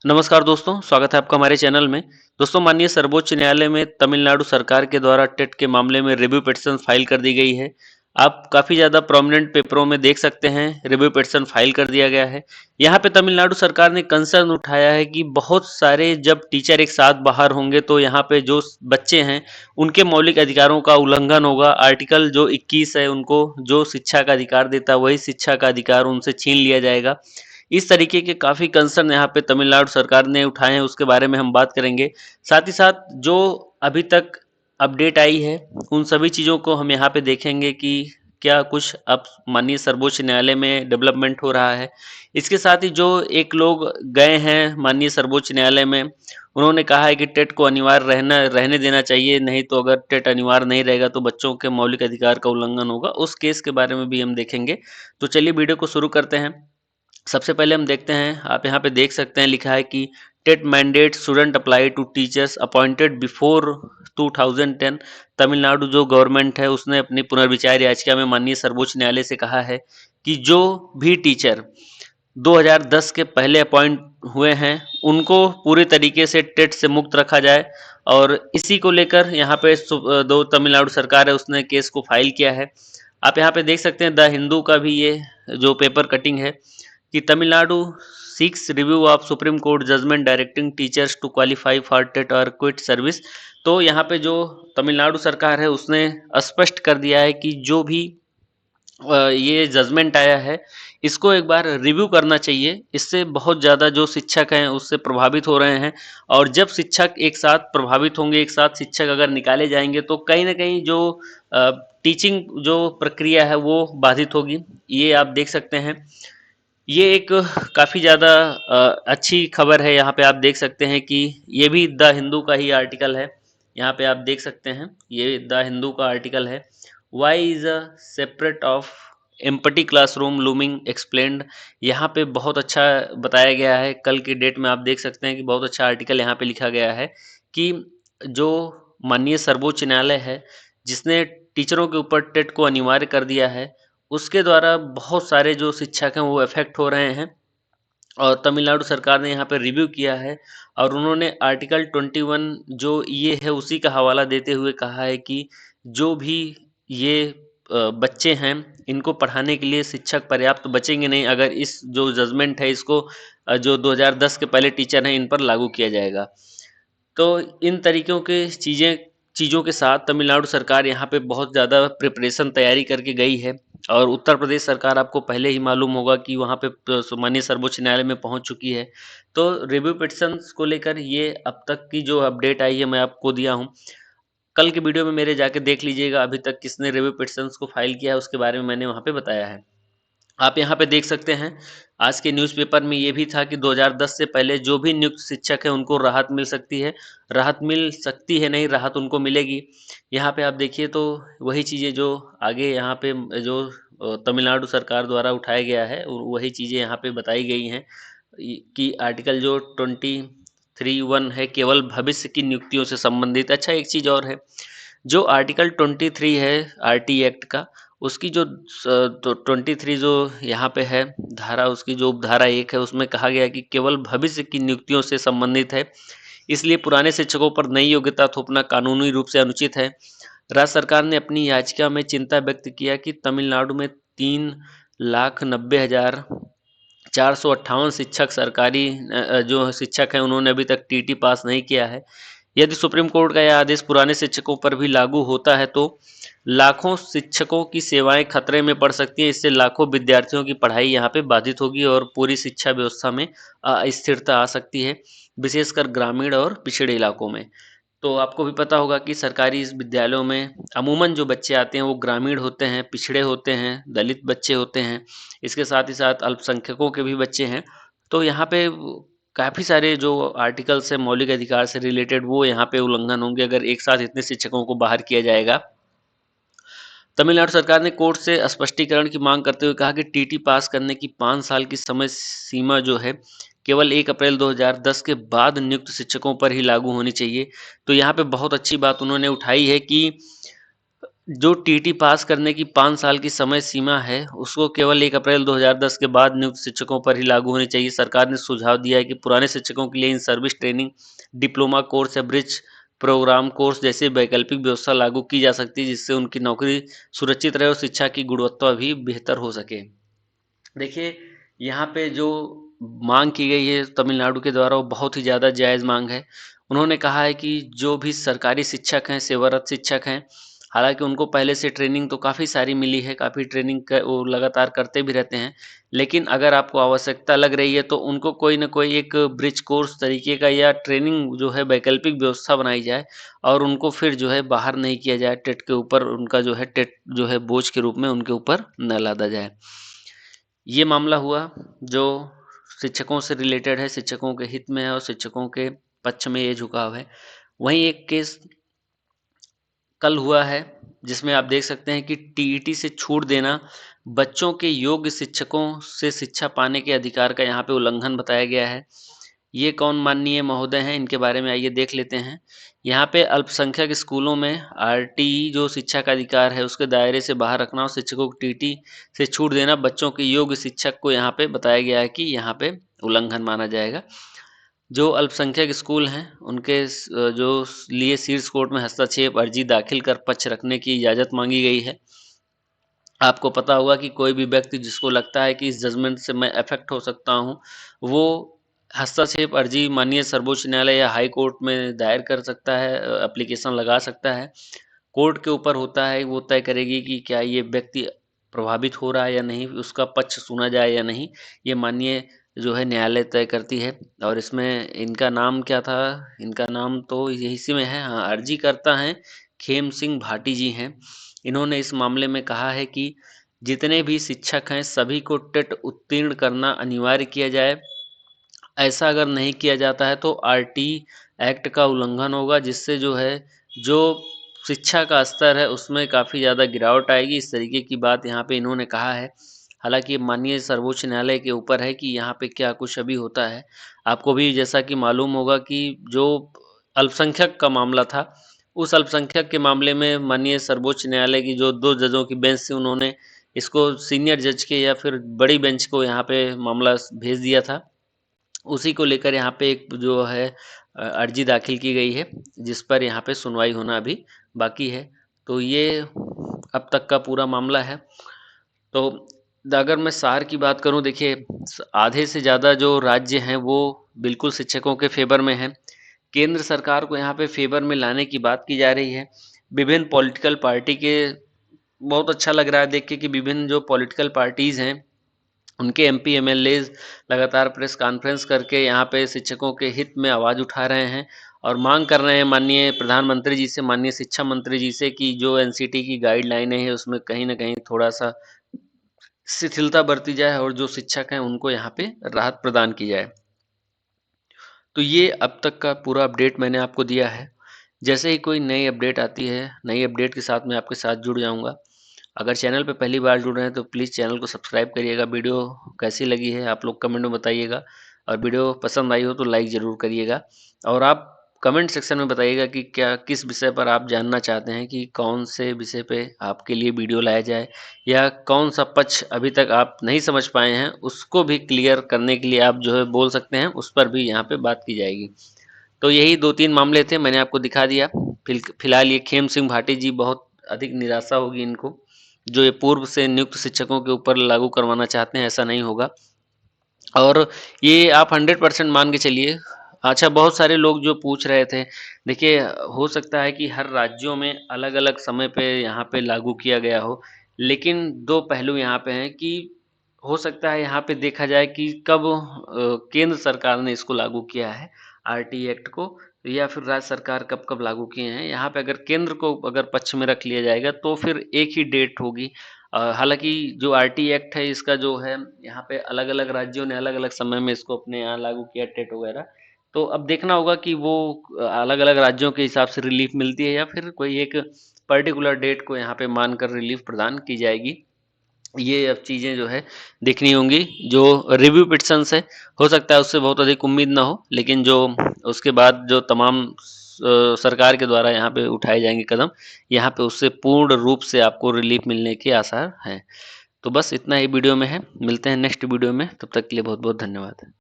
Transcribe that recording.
नमस्कार दोस्तों, स्वागत है आपका हमारे चैनल में। दोस्तों, माननीय सर्वोच्च न्यायालय में तमिलनाडु सरकार के द्वारा टेट के मामले में रिव्यू पिटीशन फाइल कर दी गई है। आप काफ़ी ज़्यादा प्रोमिनेंट पेपरों में देख सकते हैं, रिव्यू पिटीशन फाइल कर दिया गया है। यहाँ पे तमिलनाडु सरकार ने कंसर्न उठाया है कि बहुत सारे जब टीचर एक साथ बाहर होंगे तो यहाँ पे जो बच्चे हैं, उनके मौलिक अधिकारों का उल्लंघन होगा। आर्टिकल जो 21 है, उनको जो शिक्षा का अधिकार देता है, वही शिक्षा का अधिकार उनसे छीन लिया जाएगा। इस तरीके के काफ़ी कंसर्न यहाँ पे तमिलनाडु सरकार ने उठाए हैं, उसके बारे में हम बात करेंगे। साथ ही साथ जो अभी तक अपडेट आई है, उन सभी चीज़ों को हम यहाँ पे देखेंगे कि क्या कुछ अब माननीय सर्वोच्च न्यायालय में डेवलपमेंट हो रहा है। इसके साथ ही जो एक लोग गए हैं माननीय सर्वोच्च न्यायालय में, उन्होंने कहा है कि टेट को अनिवार्य रहने देना चाहिए, नहीं तो अगर टेट अनिवार्य नहीं रहेगा तो बच्चों के मौलिक अधिकार का उल्लंघन होगा। उस केस के बारे में भी हम देखेंगे। तो चलिए वीडियो को शुरू करते हैं। सबसे पहले हम देखते हैं, आप यहाँ पे देख सकते हैं लिखा है कि TET mandate shouldn't apply to teachers appointed before 2010। Tamil Nadu जो गवर्नमेंट है उसने अपनी पुनर्विचार याचिका में माननीय सर्वोच्च न्यायालय से कहा है कि जो भी टीचर 2010 के पहले अपॉइंट हुए हैं उनको पूरे तरीके से टेट से मुक्त रखा जाए। और इसी को लेकर यहाँ पे दो तमिलनाडु सरकार है उसने केस को फाइल किया है। आप यहाँ पे देख सकते हैं द हिंदू का भी ये जो पेपर कटिंग है कि Tamil Nadu seeks review of Supreme Court judgment directing teachers to qualify for TET और क्विट सर्विस। तो यहाँ पे जो तमिलनाडु सरकार है उसने स्पष्ट कर दिया है कि जो भी ये जजमेंट आया है इसको एक बार रिव्यू करना चाहिए। इससे बहुत ज़्यादा जो शिक्षक हैं उससे प्रभावित हो रहे हैं, और जब शिक्षक एक साथ प्रभावित होंगे, एक साथ शिक्षक अगर निकाले जाएंगे तो कहीं ना कहीं जो टीचिंग जो प्रक्रिया है वो बाधित होगी। ये आप देख सकते हैं। ये एक काफ़ी ज़्यादा अच्छी खबर है। यहाँ पे आप देख सकते हैं कि ये भी द हिंदू का ही आर्टिकल है। यहाँ पे आप देख सकते हैं ये द हिंदू का आर्टिकल है। Why is a separate of empty classroom looming explained. यहाँ पे बहुत अच्छा बताया गया है। कल की डेट में आप देख सकते हैं कि बहुत अच्छा आर्टिकल यहाँ पे लिखा गया है कि जो माननीय सर्वोच्च न्यायालय है जिसने टीचरों के ऊपर टेट को अनिवार्य कर दिया है, उसके द्वारा बहुत सारे जो शिक्षक हैं वो अफेक्ट हो रहे हैं। और तमिलनाडु सरकार ने यहाँ पे रिव्यू किया है और उन्होंने आर्टिकल 21 जो ये है उसी का हवाला देते हुए कहा है कि जो भी ये बच्चे हैं इनको पढ़ाने के लिए शिक्षक पर्याप्त बचेंगे नहीं अगर इस जो जजमेंट है इसको जो 2010 के पहले टीचर हैं इन पर लागू किया जाएगा। तो इन तरीक़ों के चीज़ों के साथ तमिलनाडु सरकार यहाँ पे बहुत ज़्यादा प्रिपरेशन तैयारी करके गई है। और उत्तर प्रदेश सरकार आपको पहले ही मालूम होगा कि वहाँ पे माननीय सर्वोच्च न्यायालय में पहुँच चुकी है। तो रिव्यू पिटिशंस को लेकर ये अब तक की जो अपडेट आई है मैं आपको दिया हूँ। कल के वीडियो में मेरे जाके देख लीजिएगा अभी तक किसने रिव्यू पिटिशंस को फाइल किया है, उसके बारे में मैंने वहाँ पे बताया है। आप यहाँ पे देख सकते हैं आज के न्यूज़पेपर में ये भी था कि 2010 से पहले जो भी नियुक्त शिक्षक हैं उनको राहत मिल सकती है। राहत मिल सकती है नहीं, राहत उनको मिलेगी। यहाँ पे आप देखिए तो वही चीज़ें जो आगे यहाँ पे जो तमिलनाडु सरकार द्वारा उठाया गया है वही चीज़ें यहाँ पे बताई गई हैं कि आर्टिकल जो 23(1) है केवल भविष्य की नियुक्तियों से संबंधित। अच्छा, एक चीज़ और है, जो आर्टिकल 23 है आरटी एक्ट का, उसकी जो 23 जो यहाँ पे है धारा, उसकी जो उपधारा 1 है उसमें कहा गया कि केवल भविष्य की नियुक्तियों से संबंधित है, इसलिए पुराने शिक्षकों पर नई योग्यता थोपना कानूनी रूप से अनुचित है। राज्य सरकार ने अपनी याचिका में चिंता व्यक्त किया कि तमिलनाडु में 3,90,458 शिक्षक सरकारी जो शिक्षक हैं उन्होंने अभी तक टीटी पास नहीं किया है। यदि सुप्रीम कोर्ट का यह आदेश पुराने शिक्षकों पर भी लागू होता है तो लाखों शिक्षकों की सेवाएं खतरे में पड़ सकती हैं। इससे लाखों विद्यार्थियों की पढ़ाई यहाँ पे बाधित होगी और पूरी शिक्षा व्यवस्था में अस्थिरता आ सकती है, विशेषकर ग्रामीण और पिछड़े इलाकों में। तो आपको भी पता होगा कि सरकारी इस विद्यालयों में अमूमन जो बच्चे आते हैं वो ग्रामीण होते हैं, पिछड़े होते हैं, दलित बच्चे होते हैं। इसके साथ ही साथ अल्पसंख्यकों के भी बच्चे हैं। तो यहाँ पे काफ़ी सारे जो आर्टिकल्स हैं मौलिक अधिकार से रिलेटेड वो यहाँ पे उल्लंघन होंगे अगर एक साथ इतने शिक्षकों को बाहर किया जाएगा। तमिलनाडु सरकार ने कोर्ट से स्पष्टीकरण की मांग करते हुए कहा कि टीटी पास करने की 5 साल की समय सीमा जो है केवल 1 अप्रैल 2010 के बाद नियुक्त शिक्षकों पर ही लागू होनी चाहिए। तो यहाँ पे बहुत अच्छी बात उन्होंने उठाई है कि जो टीटी पास करने की 5 साल की समय सीमा है, उसको केवल 1 अप्रैल 2010 के बाद नियुक्त शिक्षकों पर ही लागू होनी चाहिए। सरकार ने सुझाव दिया है कि पुराने शिक्षकों के लिए in service training, diploma course या ब्रिज प्रोग्राम कोर्स जैसी वैकल्पिक व्यवस्था लागू की जा सकती है, जिससे उनकी नौकरी सुरक्षित रहे और शिक्षा की गुणवत्ता भी बेहतर हो सके। देखिए, यहाँ पे जो मांग की गई है तमिलनाडु के द्वारा, वो बहुत ही ज़्यादा जायज़ मांग है। उन्होंने कहा है कि जो भी सरकारी शिक्षक हैं, सेवारत शिक्षक हैं, हालाँकि उनको पहले से ट्रेनिंग तो काफ़ी सारी मिली है, काफ़ी ट्रेनिंग वो लगातार करते भी रहते हैं। लेकिन अगर आपको आवश्यकता लग रही है तो उनको कोई न कोई एक ब्रिज कोर्स तरीके का या ट्रेनिंग जो है वैकल्पिक व्यवस्था बनाई जाए और उनको फिर जो है बाहर नहीं किया जाए, टेट के ऊपर उनका जो है टेट जो है बोझ के रूप में उनके ऊपर न लादा जाए। ये मामला हुआ जो शिक्षकों से रिलेटेड है, शिक्षकों के हित में है और शिक्षकों के पक्ष में ये झुकाव है। वहीं एक केस कल हुआ है जिसमें आप देख सकते हैं कि टीईटी से छूट देना बच्चों के योग्य शिक्षकों से शिक्षा पाने के अधिकार का यहाँ पे उल्लंघन बताया गया है। ये कौन माननीय महोदय हैं, इनके बारे में आइए देख लेते हैं। यहाँ पे अल्पसंख्यक स्कूलों में आरटीई जो शिक्षा का अधिकार है उसके दायरे से बाहर रखना और शिक्षकों को टीटी से छूट देना बच्चों के योग्य शिक्षक को यहाँ पे बताया गया है कि यहाँ पे उल्लंघन माना जाएगा। जो अल्पसंख्यक स्कूल हैं उनके जो लिए शीर्ष कोर्ट में हस्तक्षेप अर्जी दाखिल कर पक्ष रखने की इजाज़त मांगी गई है। आपको पता होगा कि कोई भी व्यक्ति जिसको लगता है कि इस जजमेंट से मैं अफेक्ट हो सकता हूँ, वो हस्तक्षेप अर्जी माननीय सर्वोच्च न्यायालय या हाई कोर्ट में दायर कर सकता है, एप्लीकेशन लगा सकता है। कोर्ट के ऊपर होता है, वो तय करेगी कि क्या ये व्यक्ति प्रभावित हो रहा है या नहीं, उसका पक्ष सुना जाए या नहीं, ये माननीय जो है न्यायालय तय करती है। और इसमें इनका नाम क्या था? इनका नाम तो यही इसी में है, हाँ, अर्जीकर्ता हैं खेम सिंह भाटी जी हैं। इन्होंने इस मामले में कहा है कि जितने भी शिक्षक हैं सभी को टेट उत्तीर्ण करना अनिवार्य किया जाए। ऐसा अगर नहीं किया जाता है तो आरटी एक्ट का उल्लंघन होगा, जिससे जो है जो शिक्षा का स्तर है उसमें काफ़ी ज़्यादा गिरावट आएगी। इस तरीके की बात यहाँ पे इन्होंने कहा है। हालांकि माननीय सर्वोच्च न्यायालय के ऊपर है कि यहाँ पे क्या कुछ अभी होता है। आपको भी जैसा कि मालूम होगा कि जो अल्पसंख्यक का मामला था, उस अल्पसंख्यक के मामले में माननीय सर्वोच्च न्यायालय की जो 2 जजों की बेंच थी, उन्होंने इसको सीनियर जज के या फिर बड़ी बेंच को यहाँ पे मामला भेज दिया था। उसी को लेकर यहाँ पे एक जो है अर्जी दाखिल की गई है, जिस पर यहाँ पे सुनवाई होना अभी बाकी है। तो ये अब तक का पूरा मामला है। तो अगर मैं सार की बात करूं, देखिए आधे से ज़्यादा जो राज्य हैं वो बिल्कुल शिक्षकों के फेवर में हैं। केंद्र सरकार को यहाँ पे फेवर में लाने की बात की जा रही है। विभिन्न पॉलिटिकल पार्टी के बहुत अच्छा लग रहा है देख के कि विभिन्न जो पॉलिटिकल पार्टीज़ हैं उनके एमपी एमएलएज लगातार प्रेस कॉन्फ्रेंस करके यहाँ पे शिक्षकों के हित में आवाज़ उठा रहे हैं और मांग कर रहे हैं माननीय प्रधानमंत्री जी से, माननीय शिक्षा मंत्री जी से कि जो एनसीटी की गाइडलाइनें हैं उसमें कहीं ना कहीं थोड़ा सा शिथिलता बरती जाए और जो शिक्षक हैं उनको यहाँ पे राहत प्रदान की जाए। तो ये अब तक का पूरा अपडेट मैंने आपको दिया है। जैसे ही कोई नई अपडेट आती है, नई अपडेट के साथ मैं आपके साथ जुड़ जाऊंगा। अगर चैनल पे पहली बार जुड़ रहे हैं तो प्लीज़ चैनल को सब्सक्राइब करिएगा। वीडियो कैसी लगी है आप लोग कमेंट में बताइएगा और वीडियो पसंद आई हो तो लाइक ज़रूर करिएगा। और आप कमेंट सेक्शन में बताइएगा कि क्या किस विषय पर आप जानना चाहते हैं, कि कौन से विषय पे आपके लिए वीडियो लाया जाए, या कौन सा पक्ष अभी तक आप नहीं समझ पाए हैं उसको भी क्लियर करने के लिए आप जो है बोल सकते हैं, उस पर भी यहाँ पे बात की जाएगी। तो यही 2-3 मामले थे, मैंने आपको दिखा दिया। फिलहाल ये खेम सिंह भाटी जी बहुत अधिक निराशा होगी इनको, जो ये पूर्व से नियुक्त शिक्षकों के ऊपर लागू करवाना चाहते हैं, ऐसा नहीं होगा। और ये आप 100% मान के चलिए। अच्छा, बहुत सारे लोग जो पूछ रहे थे, देखिए हो सकता है कि हर राज्यों में अलग-अलग समय पे यहाँ पे लागू किया गया हो, लेकिन 2 पहलू यहाँ पे हैं कि हो सकता है यहाँ पे देखा जाए कि कब केंद्र सरकार ने इसको लागू किया है, आरटी एक्ट को, या फिर राज्य सरकार कब-कब लागू किए हैं। यहाँ पे अगर केंद्र को अगर पक्ष में रख लिया जाएगा तो फिर एक ही डेट होगी। हालाँकि जो आरटी एक्ट है इसका जो है यहाँ पे अलग-अलग राज्यों ने अलग-अलग समय में इसको अपने यहाँ लागू किया, टेट वगैरह। तो अब देखना होगा कि वो अलग-अलग राज्यों के हिसाब से रिलीफ मिलती है या फिर कोई एक पर्टिकुलर डेट को यहाँ पे मानकर रिलीफ प्रदान की जाएगी। ये अब चीज़ें जो है देखनी होंगी। जो रिव्यू पिटिशंस है, हो सकता है उससे बहुत अधिक उम्मीद ना हो, लेकिन जो उसके बाद जो तमाम सरकार के द्वारा यहाँ पे उठाए जाएंगे कदम, यहाँ पे उससे पूर्ण रूप से आपको रिलीफ मिलने के आसार हैं। तो बस इतना ही वीडियो में है, मिलते हैं नेक्स्ट वीडियो में, तब तक के लिए बहुत बहुत धन्यवाद।